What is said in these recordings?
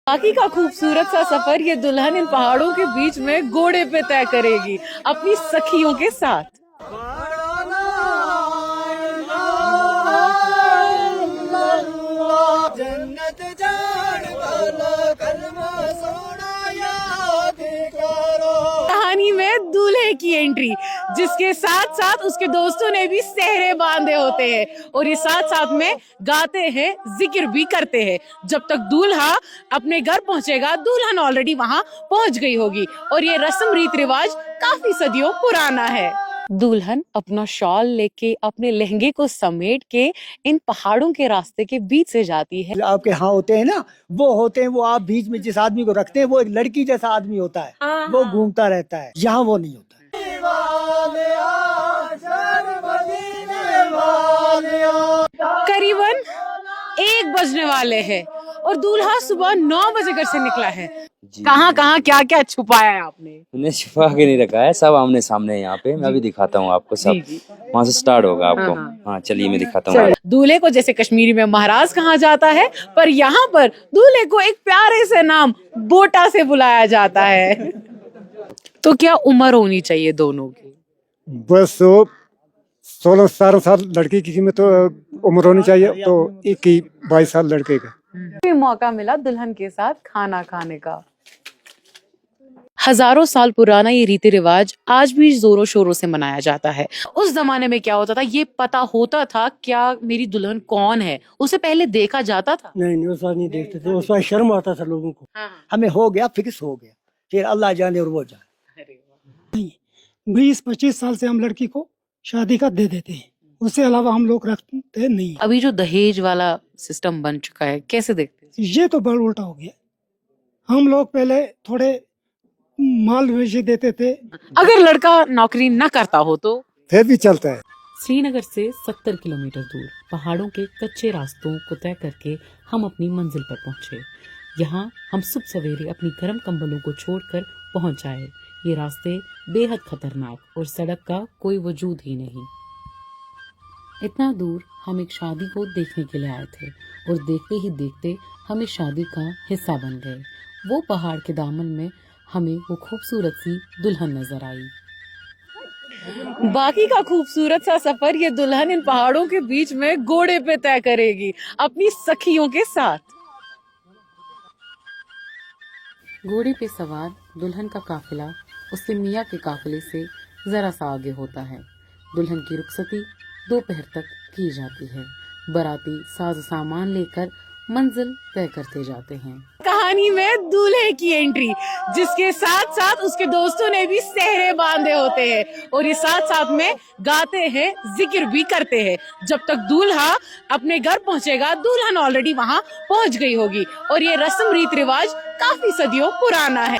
बाकी का खूबसूरत सा सफर ये दुल्हन इन पहाड़ों के बीच में घोड़े पे तय करेगी अपनी सखियों के साथ। कहानी में दूल्हे की एंट्री, जिसके साथ साथ उसके दोस्तों ने भी सेहरे बांधे होते हैं और ये साथ साथ में गाते हैं, जिक्र भी करते हैं। जब तक दूल्हा अपने घर पहुंचेगा दुल्हन ऑलरेडी वहां पहुंच गई होगी और ये रस्म रीत रिवाज काफी सदियों पुराना है। दुल्हन अपना शॉल लेके अपने लहंगे को समेट के इन पहाड़ों के रास्ते के बीच से जाती है। आपके यहाँ होते हैं ना, वो होते हैं, वो आप बीच में जिस आदमी को रखते हैं वो एक लड़की जैसा आदमी होता है, वो घूमता रहता है। यहाँ वो नहीं होता है। करीबन 1 बजने वाले हैं और दूल्हा सुबह 9 बजे घर से निकला है। कहाँ कहाँ क्या क्या छुपाया है आपने? मैंने छुपा के नहीं रखा है, सब आमने सामने है यहाँ पे। मैं अभी दिखाता हूँ आपको, सब वहाँ से स्टार्ट होगा आपको। हाँ चलिए मैं दिखाता हूँ। दूल्हे को जैसे कश्मीरी में महाराज कहा जाता है, पर यहाँ पर दूल्हे को एक प्यारे से नाम बोटा से बुलाया जाता है। तो क्या उम्र होनी चाहिए दोनों की? बस 16-17 साल लड़की की कीमत तो उम्र होनी चाहिए, तो 21-22 साल लड़के का। भी मौका मिला दुल्हन के साथ खाना खाने का। हजारों साल पुराना ये रीति रिवाज आज भी जोरों शोरों से मनाया जाता है। उस जमाने में क्या होता था, ये पता होता था क्या मेरी दुल्हन कौन है, उसे पहले देखा जाता था? नहीं, उस बार नहीं देखते थे, उस बार शर्म आता था लोगों को। हमें हो गया, फिक्स हो गया, फिर अल्लाह जाने और वो जाने। 20-25 साल से हम लड़की को शादी का दे देते हैं, उससे अलावा हम लोग रखते नहीं। अभी जो दहेज वाला सिस्टम बन चुका है, कैसे देखते हैं? ये तो बड़ा उल्टा हो गया। हम लोग पहले थोड़े माल वेचे देते थे, अगर लड़का नौकरी न करता हो तो फिर भी चलता है। श्रीनगर से 70 किलोमीटर दूर पहाड़ों के कच्चे रास्तों को तय करके हम अपनी मंजिल पर पहुंचे। यहाँ हम सुबह सवेरे अपनी गर्म कंबलों को छोड़कर पहुंच आए। ये रास्ते बेहद खतरनाक और सड़क का कोई वजूद ही नहीं। इतना दूर हम एक शादी को देखने के लिए आए थे और देखते ही देखते हम इस शादी का हिस्सा बन गए। वो पहाड़ के दामन में हमें वो खूबसूरत सी दुल्हन नजर आई। बाकी का खूबसूरत सा सफर ये दुल्हन इन पहाड़ों के बीच में घोड़े पे तय करेगी अपनी सखियों के साथ। घोड़े पे सवार दुल्हन का काफिला उसके मियाँ के काफिले से जरा सा आगे होता है। दुल्हन की रुखसती दोपहर तक की जाती है। बाराती साज सामान लेकर मंजिल तय करते जाते हैं। कहानी में दूल्हे की एंट्री, जिसके साथ साथ उसके दोस्तों ने भी सेहरे बांधे होते हैं और ये साथ साथ में गाते हैं, जिक्र भी करते हैं। जब तक दूल्हा अपने घर पहुंचेगा दुल्हन ऑलरेडी वहां पहुंच गई होगी और ये रस्म रीत रिवाज काफी सदियों पुराना है।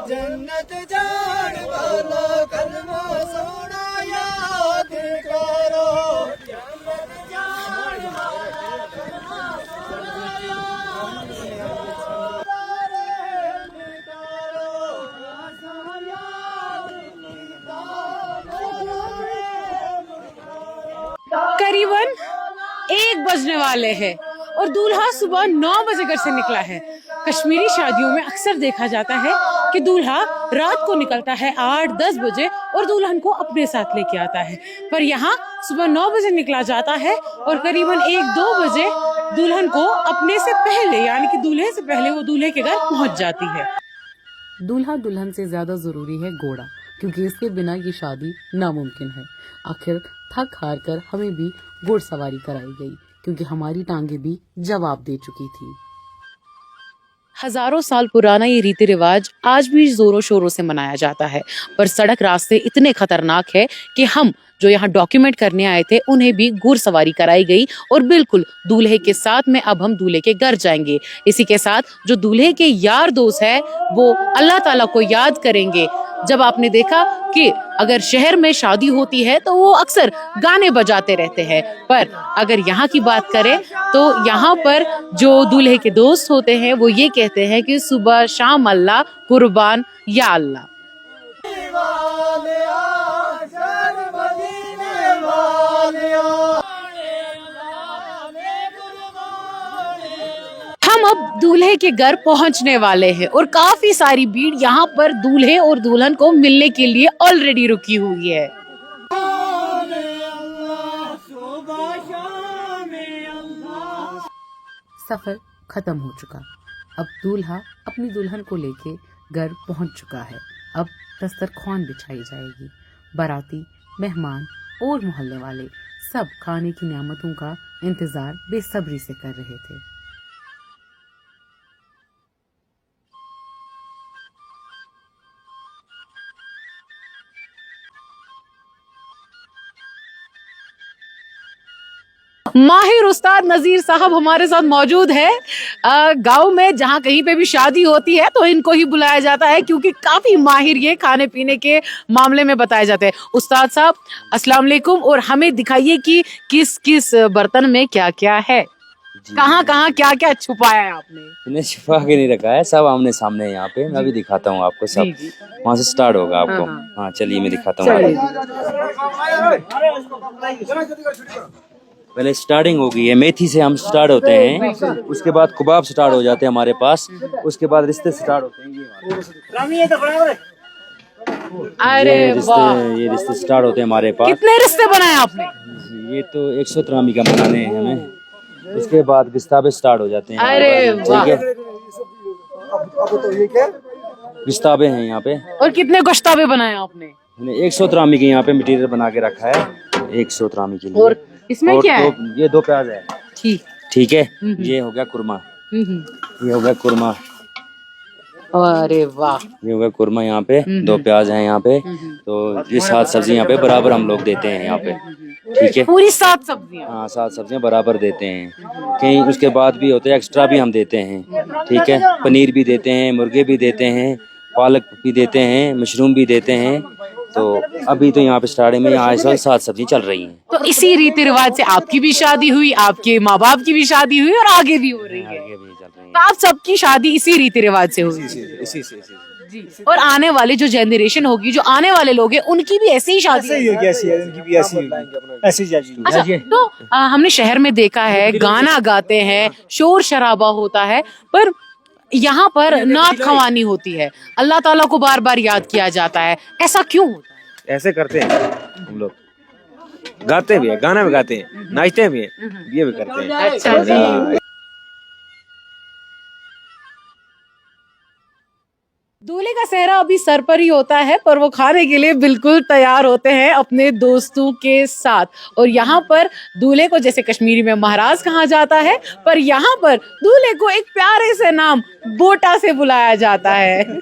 जन्नत जान वाला कलमा सोना याद करो। करीबन 1 बजने वाले हैं और दूल्हा सुबह 9 बजे घर से निकला है। कश्मीरी शादियों में अक्सर देखा जाता है कि दूल्हा रात को निकलता है 8-10 बजे और दुल्हन को अपने साथ लेके आता है, पर यहाँ सुबह 9 बजे निकला जाता है और करीबन 1-2 बजे दुल्हन को अपने से पहले, यानी कि दूल्हे से पहले वो दूल्हे के घर पहुंच जाती है। दूल्हा दुल्हन से ज्यादा जरूरी है घोड़ा, क्योंकि इसके बिना ये शादी नामुमकिन है। आखिर थक हार कर हमें भी घुड़सवारी कराई गई, क्योंकि हमारी टांगे भी जवाब दे चुकी थी। हजारों साल पुराना ये रीति रिवाज आज भी जोरों शोरों से मनाया जाता है, पर सड़क रास्ते इतने खतरनाक है कि हम जो यहाँ डॉक्यूमेंट करने आए थे उन्हें भी घुड़सवारी कराई गई और बिल्कुल दूल्हे के साथ में अब हम दूल्हे के घर जाएंगे। इसी के साथ जो दूल्हे के यार दोस्त है वो अल्लाह ताला को याद करेंगे। जब आपने देखा कि अगर शहर में शादी होती है तो वो अक्सर गाने बजाते रहते हैं, पर अगर यहाँ की बात करें तो यहाँ पर जो दूल्हे के दोस्त होते हैं वो ये कहते हैं कि सुबह शाम अल्लाह कुर्बान या अल्लाह। हम अब दूल्हे के घर पहुंचने वाले हैं और काफी सारी भीड़ यहाँ पर दूल्हे और दुल्हन को मिलने के लिए ऑलरेडी रुकी हुई है। सफर खत्म हो चुका। अब दूल्हा अपनी दुल्हन को लेके घर पहुंच चुका है। अब दस्तरखान बिछाई जाएगी। बाराती, मेहमान और मोहल्ले वाले सब खाने की नियामतों का इंतजार बेसब्री से कर रहे थे। माहिर उस्ताद नजीर साहब हमारे साथ मौजूद है। गांव में जहां कहीं पे भी शादी होती है तो इनको ही बुलाया जाता है क्योंकि काफी माहिर ये खाने पीने के मामले में बताए जाते हैं। उस्ताद साहब अस्सलाम वालेकुम, और हमें दिखाइए कि किस किस बर्तन में क्या क्या है, कहाँ कहाँ क्या क्या छुपाया है आपने। इन्हें छुपा के नहीं रखा है, सब आमने सामने है यहाँ पे। मैं अभी दिखाता हूँ आपको सब। वहाँ से स्टार्ट होगा आपको। हाँ चलिए मैं दिखाता हूँ आपको। पहले स्टार्टिंग होगी है मेथी से, हम स्टार्ट होते हैं। उसके बाद कबाब स्टार्ट हो जाते हैं हमारे पास। उसके बाद रिश्ते स्टार्ट होते हैं। अरे वाह, ये रिश्ते स्टार्ट होते हैं हमारे पास। कितने रिश्ते बनाए आपने? ये तो 100 त्रामी का बनाने हैं हमें। उसके बाद विस्ताबे स्टार्ट हो जाते हैं। अरे वाह, ठीक है, विस्ताबे हैं यहाँ पे। और कितने गोश्ताबे बनाए आपने? 100 त्रामी के यहाँ पे मटेरियल बना के रखा है 100 त्रामी के लिए। और इसमें और क्या है? ये 2 प्याज है। ठीक है, ये हो गया कुरमा। ये हो गया कुरमा। अरे वाह, ये हो गया कुरमा। यहाँ पे 2 प्याज हैं यहाँ पे। तो ये 7 सब्जी यहाँ पे बराबर हम लोग देते हैं यहाँ पे। ठीक है, पूरी 7 सब्जियां? हाँ 7 सब्जियां बराबर देते हैं। कहीं उसके बाद भी होते हैं, एक्स्ट्रा भी हम देते हैं। ठीक है, पनीर भी देते हैं, मुर्गे भी देते हैं, पालक भी देते हैं, मशरूम भी देते हैं। तो अभी तो यहाँ पे स्टार्टिंग में यहाँ इस वक्त 7 सब्जी चल रही हैं। तो इसी रीति रिवाज से आपकी भी शादी हुई, आपके माँ बाप की भी शादी हुई और आगे भी हो रही है। आगे भी चल रही तो आप सबकी शादी इसी रीति रिवाज से हुई? इसी से जी। और आने वाले जो जनरेशन होगी, जो आने वाले लोग हैं, उनकी भी ऐसी ही शादी होगी, ऐसी है, उनकी भी ऐसी होगी, ऐसी जाएगी। अच्छा, तो हमने शहर में देखा है गाना गाते हैं, शोर शराबा होता है, पर यहाँ पर नात खवानी होती है, अल्लाह ताला को बार बार याद किया जाता है। ऐसा क्यों होता है? ऐसे करते हैं हम लोग, गाते भी है, गाना भी गाते हैं, नाचते भी हैं, ये भी करते हैं। अच्छा जी। दूल्हे का सेहरा अभी सर पर ही होता है, पर वो खाने के लिए बिल्कुल तैयार होते हैं अपने दोस्तों के साथ। और यहाँ पर दूल्हे को जैसे कश्मीरी में महाराज कहा जाता है, पर यहाँ पर दूल्हे को एक प्यारे से नाम बोटा से बुलाया जाता है।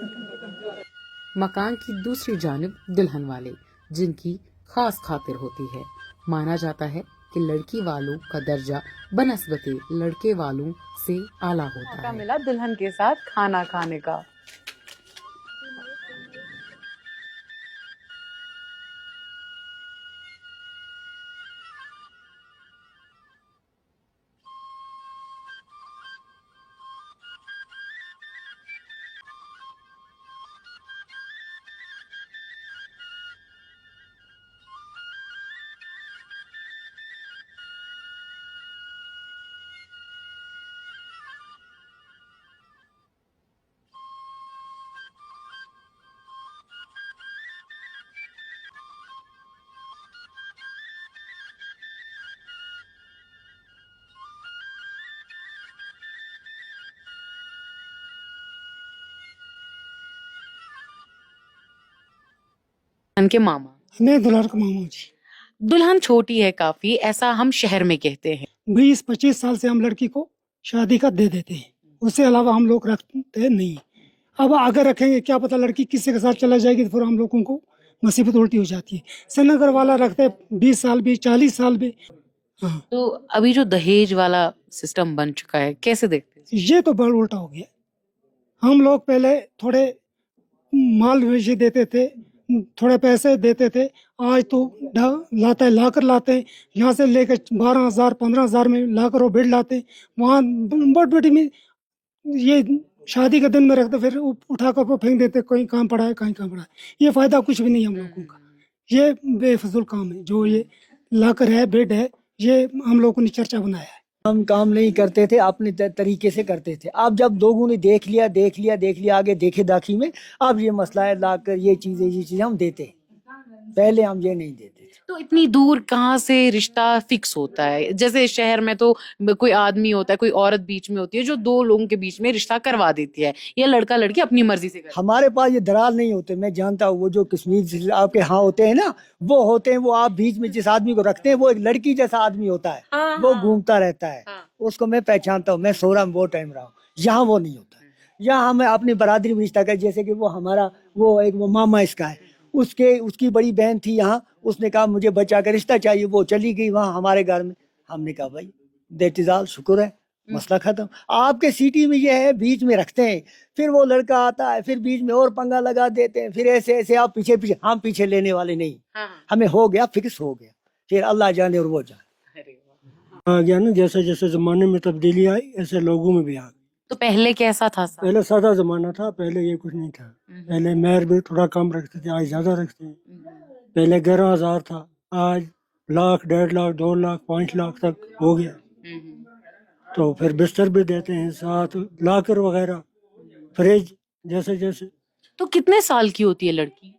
मकान की दूसरी जानिब दुल्हन वाले, जिनकी खास खातिर होती है। माना जाता है कि लड़की वालों का दर्जा बनस्बते लड़के वालों से आला होता है। मिला दुल्हन के साथ खाना खाने का। दुल्हन के मामा, मैं दुल्हन का मामा जी। दुल्हन छोटी है काफी, ऐसा हम शहर में कहते हैं। 20-25 साल से हम लड़की को शादी का दे देते हैं, उससे अलावा हम लोग रखते नहीं। अब आगे रखेंगे क्या पता लड़की किसी के साथ चला जाएगी तो फिर हम लोगों को मुसीबत उल्टी हो जाती है। श्रीनगर वाला रखते 20 साल भी, 40 साल भी। हाँ, तो अभी जो दहेज वाला सिस्टम बन चुका है, कैसे देखते हैं? ये तो बड़ा उल्टा हो गया। हम लोग पहले थोड़े माल मवेशी देते थे, थोड़े पैसे देते थे, आज तो लाते लाकर लाते हैं, यहाँ से लेकर 12,000 15,000 में लाकर वो बेड लाते हैं, वहाँ बट बेटी में ये शादी के दिन में रखते, फिर उठाकर वो फेंक देते, कहीं काम पड़ा है, कहीं काम पड़ा है। ये फायदा कुछ भी नहीं हम लोगों का, ये बेफजूल काम है। जो ये लाकर है बेड है, ये हम लोगों ने चर्चा बनाया है। हम काम नहीं करते थे, अपने तरीके से करते थे। अब जब लोगों ने देख लिया आगे देखे दाखी में, अब ये मसला है, लाकर ये चीजें हम देते हैं। पहले हम ये नहीं देते थे। तो इतनी दूर कहाँ से रिश्ता फिक्स होता है? जैसे शहर में तो कोई आदमी होता है, कोई औरत बीच में होती है जो दो लोगों के बीच में रिश्ता करवा देती है, या लड़का लड़की अपनी मर्जी से करता हमारे पास ये दराल नहीं होते, मैं जानता हूँ। वो जो कश्मीर से आपके यहाँ होते हैं ना, वो होते हैं, वो आप बीच में जिस आदमी को रखते हैं वो एक लड़की जैसा आदमी होता है। हाँ, वो हाँ। घूमता रहता है। हाँ। उसको मैं पहचानता हूँ, मैं सोरा में बहुत टाइम रहा हूँ। यहाँ वो नहीं होता है। यहाँ हमें अपनी बरादरी में रिश्ता कर, जैसे कि वो हमारा वो मामा इसका है, उसकी बड़ी बहन थी यहाँ, उसने कहा मुझे बच्चा का रिश्ता चाहिए, वो चली गई वहाँ हमारे घर में। हमने कहा भाई दैट इज ऑल, शुक्र है, मसला खत्म। आपके सिटी में ये है, बीच में रखते हैं, फिर वो लड़का आता है, फिर बीच में और पंगा लगा देते हैं, फिर ऐसे आप पीछे हम पीछे लेने वाले नहीं। हाँ। हमें हो गया, फिक्स हो गया, फिर अल्लाह जाने और वो जाने। अरे वाह। आ गया ना, जैसे जैसे जमाने में तब्दीली आई ऐसे लोगों में भी आ गई। तो पहले कैसा था साहब? पहले सादा जमाना था, पहले ये कुछ नहीं था। पहले मेहर भी थोड़ा कम रखते थे, आज ज्यादा रखते हैं। पहले 11,000 था, आज लाख, 1.5 लाख, 2 लाख, 5 लाख तक हो गया। तो फिर बिस्तर भी देते हैं साथ, लाकर वगैरह, फ्रिज, जैसे जैसे। तो कितने साल की होती है लड़की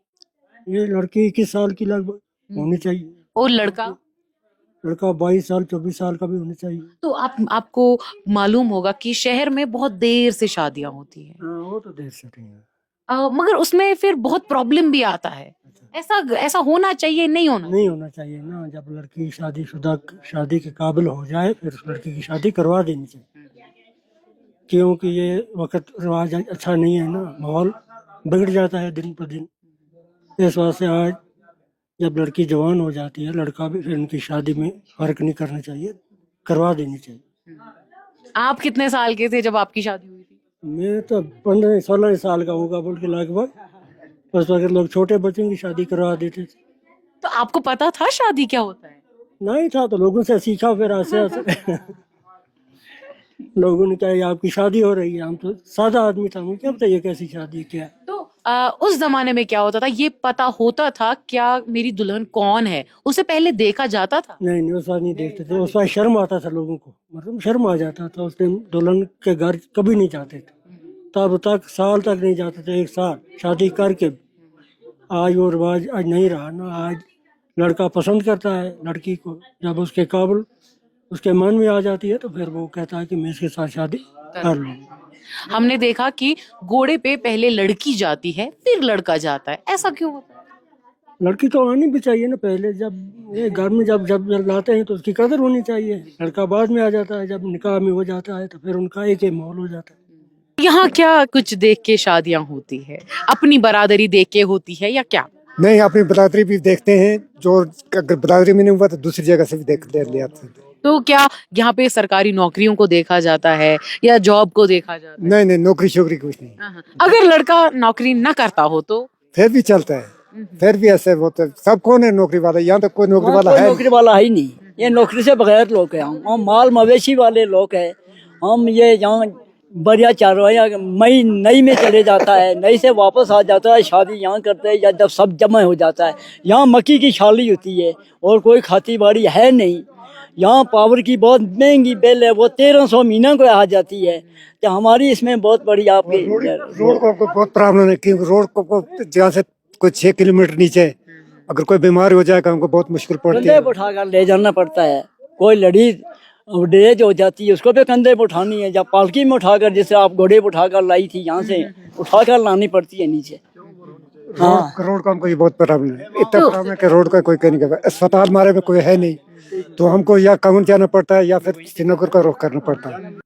ये लड़की 21 साल की लगभग होनी चाहिए, और लड़का? लड़का 22 साल 24 साल का भी होना चाहिए। तो आपको मालूम होगा कि शहर में बहुत देर से शादियां होती हैं। हाँ, वो तो देर से नहीं है। मगर उसमें फिर बहुत प्रॉब्लम भी आता है। ऐसा होना चाहिए, नहीं होना? नहीं होना चाहिए ना, जब लड़की शादीशुदा शादी के काबिल हो जाए फिर उस लड़की की शादी करवा देनी चाहिए, क्योंकि ये वक्त रिवाज अच्छा नहीं है ना, माहौल बिगड़ जाता है दिन पर दिन। इस वास्ते आज जब लड़की जवान हो जाती है, लड़का भी, फिर उनकी शादी में फर्क नहीं करना चाहिए, करवा देनी चाहिए। आप कितने साल के थे जब आपकी शादी हुई थी? मैं तो 15-16 साल का होगा बोल के लगभग, बस अगर लोग छोटे बच्चों की शादी करवा देते थे। तो आपको पता था शादी क्या होता है? नहीं था तो लोगों से सीखा, फिर ऐसे ऐसे लोगों ने कहा ये आपकी शादी हो रही है। हम तो सादा आदमी था, मुझे क्या पता ये कैसी शादी है क्या। तो उस जमाने में क्या होता था, ये पता होता था क्या मेरी दुल्हन कौन है? उसे पहले देखा जाता था? नहीं, उस बात नहीं देखते थे, उस बात शर्म आता था लोगों को, मतलब शर्म आ जाता था। उस दिन दुल्हन के घर कभी नहीं जाते थे, तब तक साल तक नहीं जाते थे, 1 साल शादी करके। आज वो रिवाज आज नहीं रहा ना, आज लड़का पसंद करता है लड़की को, जब उसके काबिल उसके मन में आ जाती है तो फिर वो कहता है कि मैं इसके साथ शादी कर लूँ। हमने देखा कि घोड़े पे पहले लड़की जाती है फिर लड़का जाता है, ऐसा क्यों होता है? लड़की तो आनी भी चाहिए ना पहले, जब ये घर में जब जब लाते हैं तो उसकी कदर होनी चाहिए। लड़का बाद में आ जाता है, जब निकाह में हो जाता है तो फिर उनका एक ही माहौल हो जाता है। यहाँ क्या कुछ देख के शादियां होती है? अपनी बरादरी देख के होती है या क्या? नहीं, अपनी बरादरी भी देखते हैं, जो अगर बरादरी में नहीं हुआ तो दूसरी जगह से भी देख ले आते हैं। तो क्या यहाँ पे सरकारी नौकरियों को देखा जाता है या जॉब को देखा जाता है? नहीं, नौकरी शोकरी कुछ नहीं, हाँ। अगर लड़का नौकरी ना करता हो तो? फिर भी चलता है, फिर भी ऐसे होता है। सब कौन है नौकरी वाला? यहाँ तो कोई नौकरी वाला है? नौकरी वाला ही नहीं, ये नौकरी से बगैर लोग हैं। हम माल मवेशी वाले लोग हैं। हम ये यहाँ बढ़िया चारवाया मई नई में चले जाता है, नई से वापस आ जाता है, शादी यहाँ करते हैं या जब सब जमा हो जाता है। यहाँ मक्की की छाली होती है और कोई खेती बाड़ी है नहीं। यहाँ पावर की बहुत महंगी बिल है, वो 1300 महीना को आ जाती है। तो हमारी इसमें बहुत बड़ी आपकी रोड को बहुत प्रॉब्लम है, क्योंकि रोड को जहाँ से कोई 6 किलोमीटर नीचे अगर कोई बीमार हो जाएगा हमको बहुत मुश्किल पड़ती कंधे है। पे उठाकर ले जाना पड़ता है। कोई लड़ी डेज हो जाती है उसको भी कंधे पे उठानी है, या पालकी में उठाकर, जैसे आप घोड़े पे उठाकर लाई थी, यहाँ से उठाकर लानी पड़ती है नीचे। हाँ, रोड का हमको ये बहुत प्रॉब्लम है, इतना प्रॉब्लम है कि रोड का कोई नहीं कर। अस्पताल हमारे में कोई है नहीं, तो हमको या काउंट जाना पड़ता है या फिर श्रीनगर का रुख करना पड़ता है।